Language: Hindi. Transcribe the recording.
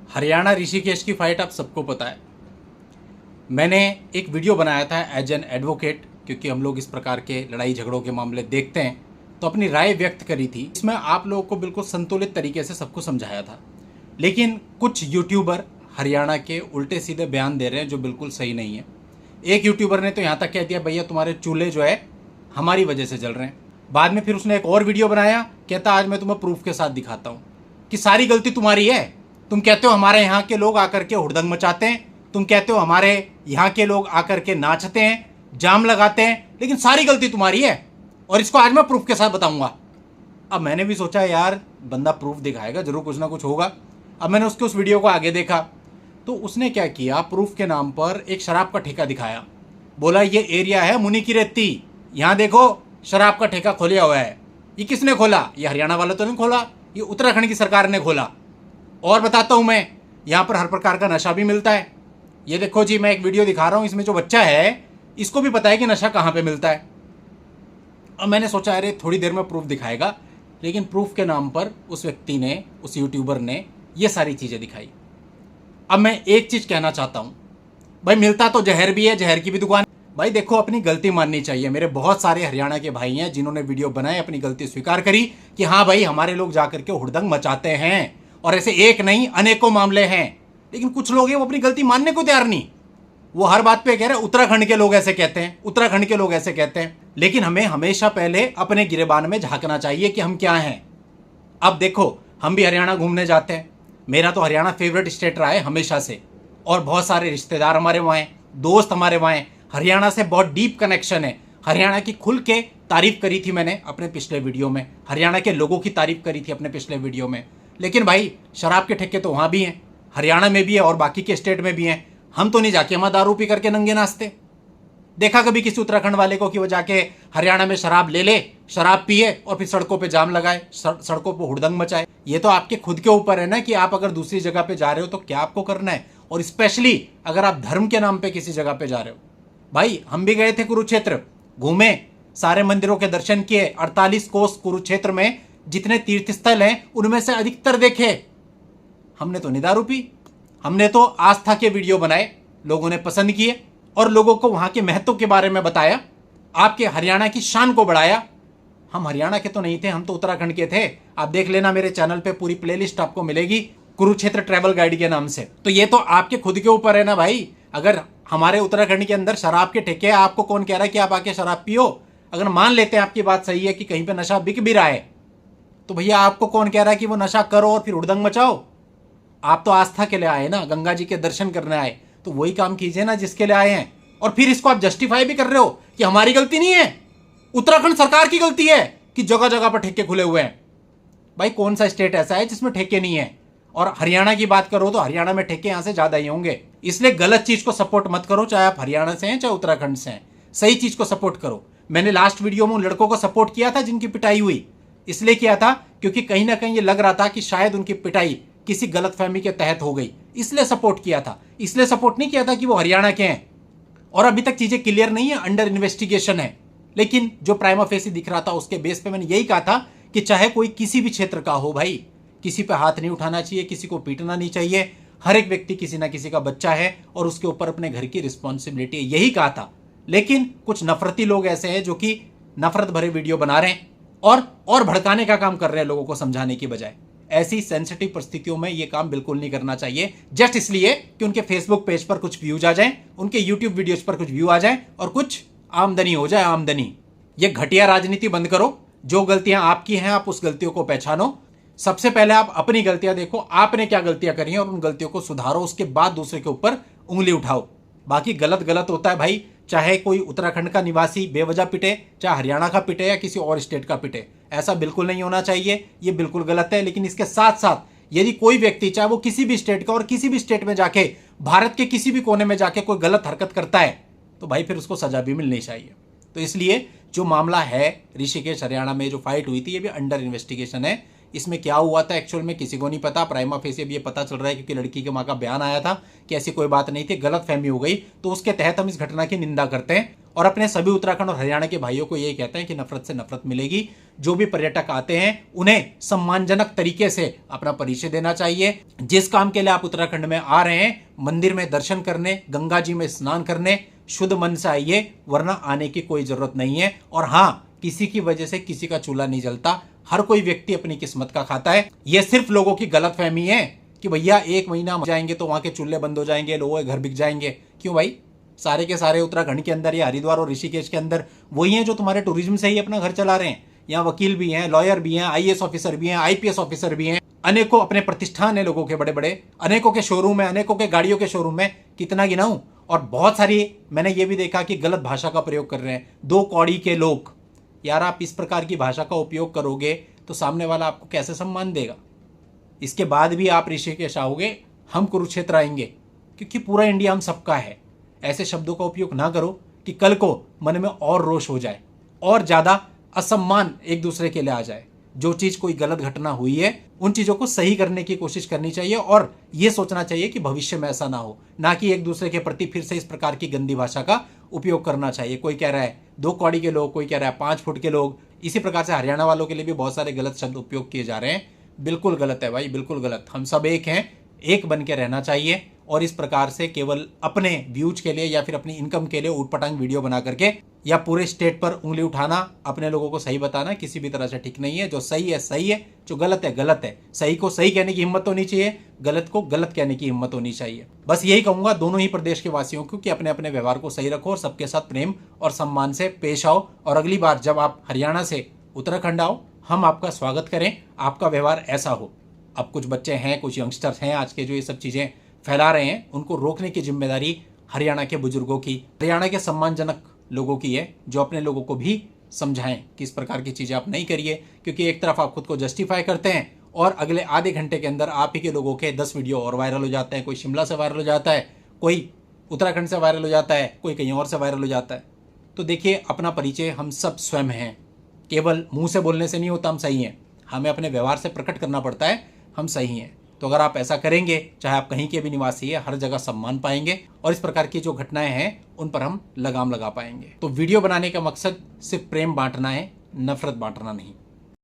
हरियाणा ऋषिकेश की फाइट आप सबको पता है। मैंने एक वीडियो बनाया था एज एन एडवोकेट, क्योंकि हम लोग इस प्रकार के लड़ाई झगड़ों के मामले देखते हैं, तो अपनी राय व्यक्त करी थी। इसमें आप लोगों को बिल्कुल संतुलित तरीके से सबको समझाया था। लेकिन कुछ यूट्यूबर हरियाणा के उल्टे सीधे बयान दे रहे हैं जो बिल्कुल सही नहीं है। एक यूट्यूबर ने तो यहाँ तक कह दिया, भैया तुम्हारे चूल्हे जो है हमारी वजह से जल रहे हैं। बाद में फिर उसने एक और वीडियो बनाया, कहता आज मैं तुम्हें प्रूफ के साथ दिखाता हूँ कि सारी गलती तुम्हारी है। तुम कहते हो हमारे यहाँ के लोग आकर के हुड़दंग मचाते हैं, तुम कहते हो हमारे यहाँ के लोग आकर के नाचते हैं, जाम लगाते हैं, लेकिन सारी गलती तुम्हारी है और इसको आज मैं प्रूफ के साथ बताऊंगा। अब मैंने भी सोचा यार बंदा प्रूफ दिखाएगा, जरूर कुछ ना कुछ होगा। अब मैंने उसके उस वीडियो को आगे देखा तो उसने क्या किया, प्रूफ के नाम पर एक शराब का ठेका दिखाया। बोला ये एरिया है मुनि की रेती, यहाँ देखो शराब का ठेका खोलिया हुआ है। ये किसने खोला? ये हरियाणा वालों तो नहीं खोला, ये उत्तराखंड की सरकार ने खोला। और बताता हूँ मैं, यहाँ पर हर प्रकार का नशा भी मिलता है। ये देखो जी, मैं एक वीडियो दिखा रहा हूँ, इसमें जो बच्चा है इसको भी पता है कि नशा कहाँ पे मिलता है। और मैंने सोचा अरे थोड़ी देर में प्रूफ दिखाएगा, लेकिन प्रूफ के नाम पर उस व्यक्ति ने, उस यूट्यूबर ने ये सारी चीज़ें दिखाई। अब मैं एक चीज़ कहना चाहता हूँ, भाई मिलता तो जहर भी है, जहर की भी दुकान। भाई देखो अपनी गलती माननी चाहिए। मेरे बहुत सारे हरियाणा के भाई हैं जिन्होंने वीडियो बनाए, अपनी गलती स्वीकार करी कि हाँ भाई हमारे लोग जाकर के हुड़दंग मचाते हैं, और ऐसे एक नहीं अनेकों मामले हैं। लेकिन कुछ लोग हैं वो अपनी गलती मानने को तैयार नहीं। वो हर बात पे कह रहे हैं उत्तराखंड के लोग ऐसे कहते हैं, उत्तराखंड के लोग ऐसे कहते हैं। लेकिन हमें हमेशा पहले अपने गिरेबान में झांकना चाहिए कि हम क्या हैं। अब देखो हम भी हरियाणा घूमने जाते हैं, मेरा तो हरियाणा फेवरेट स्टेट रहा है हमेशा से, और बहुत सारे रिश्तेदार हमारे वहाँ हैं, दोस्त हमारे वहाँ हैं। हरियाणा से बहुत डीप कनेक्शन है। हरियाणा की खुल के तारीफ करी थी मैंने अपने पिछले वीडियो में, हरियाणा के लोगों की तारीफ करी थी अपने पिछले वीडियो में। लेकिन भाई शराब के ठेके तो वहाँ भी हैं, हरियाणा में भी है और बाकी के स्टेट में भी हैं। हम तो नहीं जाके वहाँ दारू पी करके नंगे नाचते। देखा कभी किसी उत्तराखंड वाले को कि वो जाके हरियाणा में शराब ले, शराब पिए और फिर सड़कों पे जाम लगाए, सड़कों पे हुड़दंग मचाए? ये तो आपके खुद के ऊपर है ना कि आप अगर दूसरी जगह पे जा रहे हो तो क्या आपको करना है। और स्पेशली अगर आप धर्म के नाम पे किसी जगह पे जा रहे हो। भाई हम भी गए थे कुरुक्षेत्र, घूमे, सारे मंदिरों के दर्शन किए। 48 कोस कुरुक्षेत्र में जितने तीर्थ स्थल हैं उनमें से अधिकतर देखे। हमने तो नहीं दारू पी, हमने तो आस्था के वीडियो बनाए, लोगों ने पसंद किए और लोगों को वहां के महत्व के बारे में बताया, आपके हरियाणा की शान को बढ़ाया। हम हरियाणा के तो नहीं थे, हम तो उत्तराखंड के थे। आप देख लेना, मेरे चैनल पे पूरी प्लेलिस्ट आपको मिलेगी कुरुक्षेत्र ट्रैवल गाइड के नाम से। तो ये तो आपके खुद के ऊपर है ना भाई। अगर हमारे उत्तराखंड के अंदर शराब के ठेके, आपको कौन कह रहा है कि आप आके शराब पियो? अगर मान लेते हैं आपकी बात सही है कि कहीं पे नशा बिक भी रहा है, तो भैया आपको कौन कह रहा है कि वो नशा करो और फिर हुड़दंग मचाओ? आप तो आस्था के लिए आए ना, गंगा जी के दर्शन करने आए, तो वही काम कीजिए ना जिसके लिए आए हैं। और फिर इसको आप जस्टिफाई भी कर रहे हो कि हमारी गलती नहीं है, उत्तराखंड सरकार की गलती है कि जगह जगह पर ठेके खुले हुए हैं। भाई कौन सा स्टेट ऐसा है जिसमें ठेके नहीं है? और हरियाणा की बात करो तो हरियाणा में ठेके यहां से ज्यादा ही होंगे। इसलिए गलत चीज को सपोर्ट मत करो, चाहे आप हरियाणा से हैं चाहे उत्तराखंड से हैं। सही चीज को सपोर्ट करो। मैंने लास्ट वीडियो में उन लड़कों को सपोर्ट किया था जिनकी पिटाई हुई, इसलिए किया था क्योंकि कहीं ना कहीं ये लग रहा था कि शायद उनकी पिटाई किसी गलतफहमी के तहत हो गई, इसलिए सपोर्ट किया था। इसलिए सपोर्ट नहीं किया था कि वो हरियाणा के हैं। और अभी तक चीजें क्लियर नहीं है, अंडर इन्वेस्टिगेशन है। लेकिन जो प्राइमा फेसी दिख रहा था उसके बेस पे मैंने यही कहा था कि चाहे कोई किसी भी क्षेत्र का हो भाई, किसी पे हाथ नहीं उठाना चाहिए, किसी को पीटना नहीं चाहिए। हर एक व्यक्ति किसी ना किसी का बच्चा है और उसके ऊपर अपने घर की रिस्पॉन्सिबिलिटी है, यही कहा था। लेकिन कुछ नफरती लोग ऐसे हैं जो कि नफरत भरे वीडियो बना रहे हैं और भड़काने का काम कर रहे हैं लोगों को समझाने की बजाय। ऐसी सेंसिटिव परिस्थितियों में यह काम बिल्कुल नहीं करना चाहिए, जस्ट इसलिए कि उनके फेसबुक पेज पर कुछ व्यूज आ जाएं, उनके यूट्यूब वीडियोज पर कुछ व्यू आ जाएं और कुछ आमदनी हो जाए, आमदनी। ये घटिया राजनीति बंद करो। जो गलतियां आपकी हैं आप उस गलतियों को पहचानो। सबसे पहले आप अपनी गलतियां देखो, आपने क्या गलतियां करी हैं और उन गलतियों को सुधारो, उसके बाद दूसरे के ऊपर उंगली उठाओ। बाकी गलत गलत होता है भाई, चाहे कोई उत्तराखंड का निवासी बेवजह पिटे, चाहे हरियाणा का पिटे या किसी और स्टेट का पिटे, ऐसा बिल्कुल नहीं होना चाहिए। ये बिल्कुल गलत है। लेकिन इसके साथ साथ यदि कोई व्यक्ति, चाहे वो किसी भी स्टेट का और किसी भी स्टेट में जाके, भारत के किसी भी कोने में जाके कोई गलत हरकत करता है, तो भाई फिर उसको सजा भी मिलनी चाहिए। तो इसलिए जो मामला है ऋषिकेश हरियाणा में जो फाइट हुई थी, ये भी अंडर इन्वेस्टिगेशन है। इसमें क्या हुआ था एक्चुअल में किसी को नहीं पता। प्राइमा फेसी अब ये पता चल रहा है क्योंकि लड़की के मां का बयान आया था कि ऐसी कोई बात नहीं थी, गलत फहमी हो गई, तो उसके तहत हम इस घटना की निंदा करते हैं। और अपने सभी उत्तराखंड और हरियाणा के भाइयों को यही कहते हैं कि नफरत से नफरत मिलेगी। जो भी पर्यटक आते हैं उन्हें सम्मानजनक तरीके से अपना परिचय देना चाहिए। जिस काम के लिए आप उत्तराखंड में आ रहे हैं, मंदिर में दर्शन करने, गंगा जी में स्नान करने, शुद्ध मन से आइए, वरना आने की कोई जरूरत नहीं है। और हाँ, किसी की वजह से किसी का चूल्हा नहीं जलता। हर कोई व्यक्ति अपनी किस्मत का खाता है। यह सिर्फ लोगों की गलतफहमी है कि भैया 1 महीना जाएंगे तो वहां के चूल्हे बंद हो जाएंगे, लोगों के घर बिक जाएंगे। क्यों भाई? सारे के सारे उत्तराखंड के अंदर या हरिद्वार और ऋषिकेश के अंदर वही हैं जो तुम्हारे टूरिज्म से ही अपना घर चला रहे हैं। यहाँ वकील भी हैं, लॉयर भी हैं, आईएएस ऑफिसर भी हैं, आईपीएस ऑफिसर भी हैं, अनेकों अपने प्रतिष्ठान है लोगों के बड़े बड़े, अनेकों के शोरूम है, अनेकों के गाड़ियों के शोरूम है, कितना गिनाऊं। और बहुत सारी मैंने ये भी देखा कि गलत भाषा का प्रयोग कर रहे हैं 2 कौड़ी के लोग। यार, आप इस प्रकार की भाषा का उपयोग करोगे तो सामने वाला आपको कैसे सम्मान देगा? इसके बाद भी आप ऋषिकेश आओगे, हम कुरुक्षेत्र आएंगे, क्योंकि पूरा इंडिया हम सबका है। ऐसे शब्दों का उपयोग ना करो कि कल को मन में और रोष हो जाए और ज्यादा असम्मान एक दूसरे के लिए आ जाए। जो चीज कोई गलत घटना हुई है उन चीजों को सही करने की कोशिश करनी चाहिए और यह सोचना चाहिए कि भविष्य में ऐसा ना हो, ना कि एक दूसरे के प्रति फिर से इस प्रकार की गंदी भाषा का उपयोग करना चाहिए। कोई कह रहा है 2 कौड़ी के लोग, कोई कह रहा है 5 फुट के लोग। इसी प्रकार से हरियाणा वालों के लिए भी बहुत सारे गलत शब्द उपयोग किए जा रहे हैं। बिल्कुल गलत है भाई, बिल्कुल गलत। हम सब एक हैं, एक बन के रहना चाहिए। और इस प्रकार से केवल अपने व्यूज के लिए या फिर अपनी इनकम के लिए ऊटपटांग वीडियो बना करके या पूरे स्टेट पर उंगली उठाना, अपने लोगों को सही बताना किसी भी तरह से ठीक नहीं है। जो सही है सही है, जो गलत है गलत है। सही को सही कहने की हिम्मत होनी चाहिए, गलत को गलत कहने की हिम्मत होनी चाहिए। बस यही कहूंगा दोनों ही प्रदेश के वासियों को कि अपने अपने व्यवहार को सही रखो और सबके साथ प्रेम और सम्मान से पेश आओ। और अगली बार जब आप हरियाणा से उत्तराखंड आओ, हम आपका स्वागत करें, आपका व्यवहार ऐसा हो। अब कुछ बच्चे हैं, कुछ यंगस्टर्स हैं आज के जो ये सब चीजें फैला रहे हैं, उनको रोकने की जिम्मेदारी हरियाणा के बुजुर्गों की, हरियाणा के सम्मानजनक लोगों की है, जो अपने लोगों को भी समझाएं कि इस प्रकार की चीजें आप नहीं करिए। क्योंकि एक तरफ आप खुद को जस्टिफाई करते हैं और अगले आधे घंटे के अंदर आप ही के लोगों के 10 वीडियो और वायरल हो जाते हैं। कोई शिमला से वायरल हो जाता है, कोई उत्तराखंड से वायरल हो जाता है, कोई कहीं और से वायरल हो जाता है। तो देखिए, अपना परिचय हम सब स्वयं हैं। केवल मुंह से बोलने से नहीं होता हम सही हैं, हमें अपने व्यवहार से प्रकट करना पड़ता है हम सही हैं। तो अगर आप ऐसा करेंगे, चाहे आप कहीं के भी निवासी है, हर जगह सम्मान पाएंगे और इस प्रकार की जो घटनाएं हैं उन पर हम लगाम लगा पाएंगे। तो वीडियो बनाने का मकसद सिर्फ प्रेम बांटना है, नफरत बांटना नहीं।